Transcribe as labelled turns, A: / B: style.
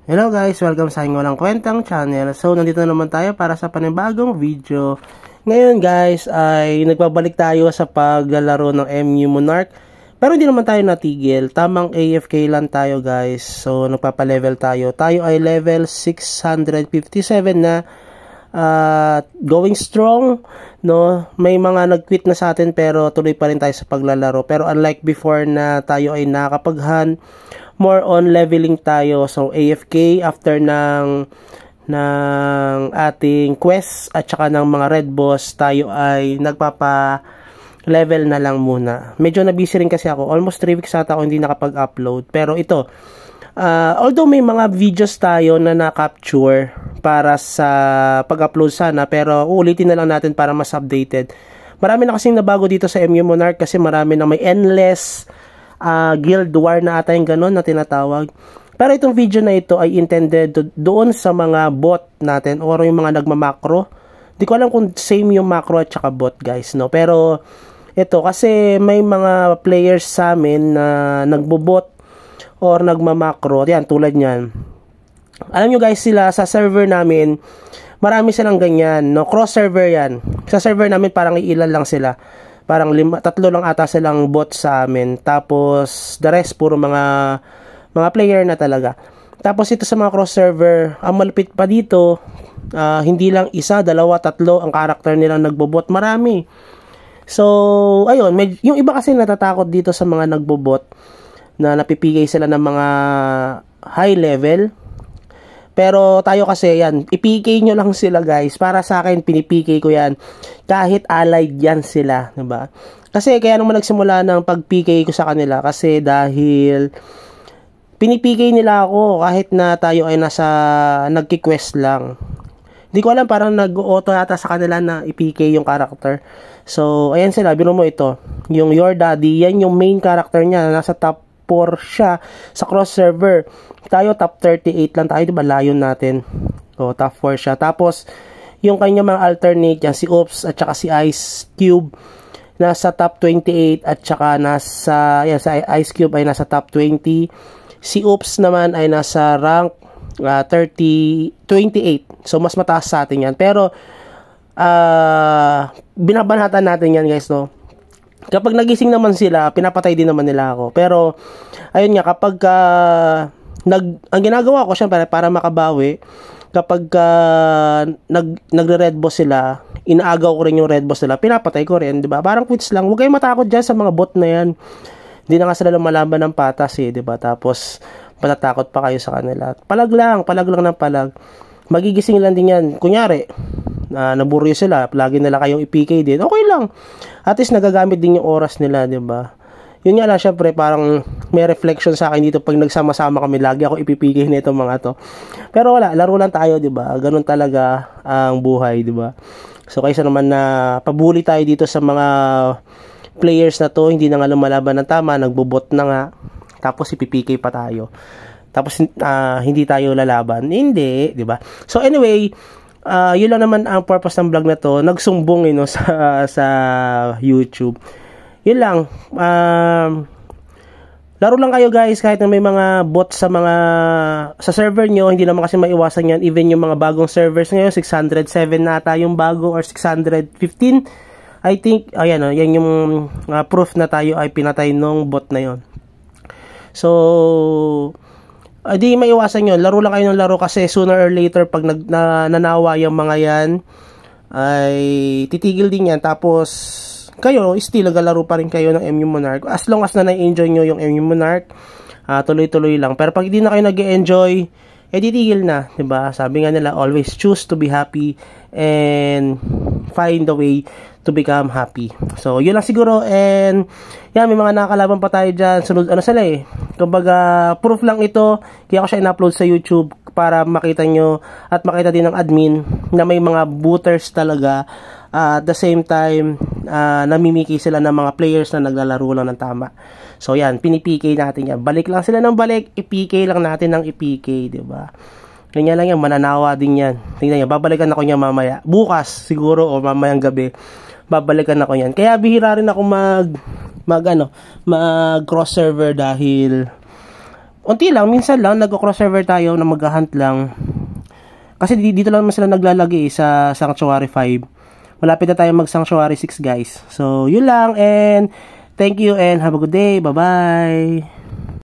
A: Hello guys, welcome sa aking walang kwentang channel. So, nandito na naman tayo para sa panibagong video. Ngayon guys, ay nagbabalik tayo sa paglalaro ng MU Monarch. Pero hindi naman tayo natigil. Tamang AFK lang tayo guys. So, nagpapalevel tayo. Tayo ay level 657 na. Going strong, no? May mga nag-quit na sa atin pero tuloy pa rin tayo sa paglalaro. Pero unlike before na tayo ay nakakapaghan, more on leveling tayo. So AFK after ng ating quest at saka ng mga red boss, tayo ay nagpapa level na lang muna. Medyo na busy rin kasi ako. Almost 3 weeks ata ako hindi nakapag-upload. Pero ito, although may mga videos tayo na na-capture para sa pag-upload sana, pero uulitin na lang natin para mas updated. Marami na kasing nabago dito sa MU Monarch kasi marami na may endless guild war na ata yung ganun na tinatawag. Pero itong video na ito ay intended doon sa mga bot natin o yung mga nagmamakro. Di ko alam kung same yung macro at saka bot guys, no? Pero ito kasi may mga players sa amin na nagbobot or nagmamakro. Yan, tulad nyan. Alam nyo guys, sila sa server namin, marami silang ganyan, no? Cross server yan. Sa server namin parang ilan lang sila. Parang 3 lang ata silang bot sa amin. Tapos the rest puro mga player na talaga. Tapos ito sa mga cross server, ang malupit pa dito, hindi lang 1, 2, 3 ang karakter nilang nagbobot, marami. So ayun, yung iba kasi natatakot dito sa mga nagbobot na napipigay sila ng mga high level. Pero tayo kasi yan, i-PK nyo lang sila guys. Para sa akin, pinipk ko yan. Kahit allied yan sila, diba? Kasi kaya naman nagsimula ng pag-PK ko sa kanila. Kasi dahil pinipk nila ako kahit na tayo ay nagki-quest lang. Hindi ko alam, parang nag-auto yata sa kanila na i-PK yung character. So, ayan sila, biro mo ito. Yung Your Daddy, yan yung main character niya. Nasa top 4 siya sa cross server. Tayo top 38 lang tayo, diba? Layon natin. So, top 4 siya. Tapos, yung kanya mga alternate yan, si Oops at saka si Ice Cube, nasa top 28 at saka nasa, yan, sa Ice Cube ay nasa top 20. Si Oops naman ay nasa rank 28. So, mas mataas sa atin yan. Pero, binabanhatan natin yan guys, no? Kapag nagising naman sila, pinapatay din naman nila ako. Pero, ayun nga, kapag ang ginagawa ko syempre para makabawi, kapag nagre-red boss sila, inaagaw ko rin yung red boss nila, pinapatay ko rin, di ba? Parang quits lang. Huwag kayong matakot dyan sa mga bot na yan. Hindi na nga sila lumalaban ng patas eh, di ba? Tapos, matatakot pa kayo sa kanila. Palag lang ng palag. Magigising lang din yan. Kunyari, naburo sila, lagi nila kayong i-PK din, okay lang. At least nagagamit din yung oras nila, di ba? Yun nga lang, syempre, parang may reflection sa akin dito pag nagsama-sama kami, lagi ako ipipigil nito mga to. Pero wala, laro lang tayo, di ba? Ganun talaga ang buhay, di ba? So, kaysa naman na pabuli tayo dito sa mga players na to, hindi na nga lumalaban ng tama, nagbobot na nga, tapos ipipigil pa tayo. Tapos, hindi tayo lalaban. Hindi, di ba? So, anyway, yun lang naman ang purpose ng vlog na to. Nagsumbong no, sa YouTube. Yun lang. Laro lang kayo guys kahit na may mga bots sa server nyo. Hindi naman kasi maiwasan yan. Even yung mga bagong servers ngayon, 607 nata yung bago or 615. I think, ayan o, yan yung proof na tayo ay pinatay nung bot na yon. So, di maiwasan yun. Laro lang kayo ng laro kasi sooner or later pag nanawa yung mga yan ay titigil din yan. Tapos kayo still naglalaro pa rin kayo ng MU Monarch. As long as na na-enjoy nyo yung MU Monarch, tuloy-tuloy lang. Pero pag hindi na kayo nag-enjoy, titigil na, diba? Sabi nga nila, always choose to be happy and find the way to become happy. So, yun lang siguro. And, yan, may mga nakakalaban pa tayo dyan. Sunod, sila eh. Kumbaga, proof lang ito. Kaya ko siya in-upload sa YouTube para makita nyo at makita din ng admin na may mga booters talaga. At the same time, namimiki sila ng mga players na naglalaro lang ng tama. So, yan, pinipk natin yan. Balik lang sila ng balik, ipk lang natin ng ipk, diba? Ganyan lang yan, mananawa din yan. Tingnan nyo, babalikan ako niya mamaya. Bukas, siguro, o mamayang gabi, babalikan ako yan. Kaya bihira rin ako mag cross server dahil unti lang, minsan lang, nag-cross server tayo na mag-hunt lang. Kasi dito lang naman sila naglalagay sa Sanctuary 5. Malapit na tayo mag-Sanctuary 6, guys. So, yun lang, and thank you, and have a good day. Bye-bye!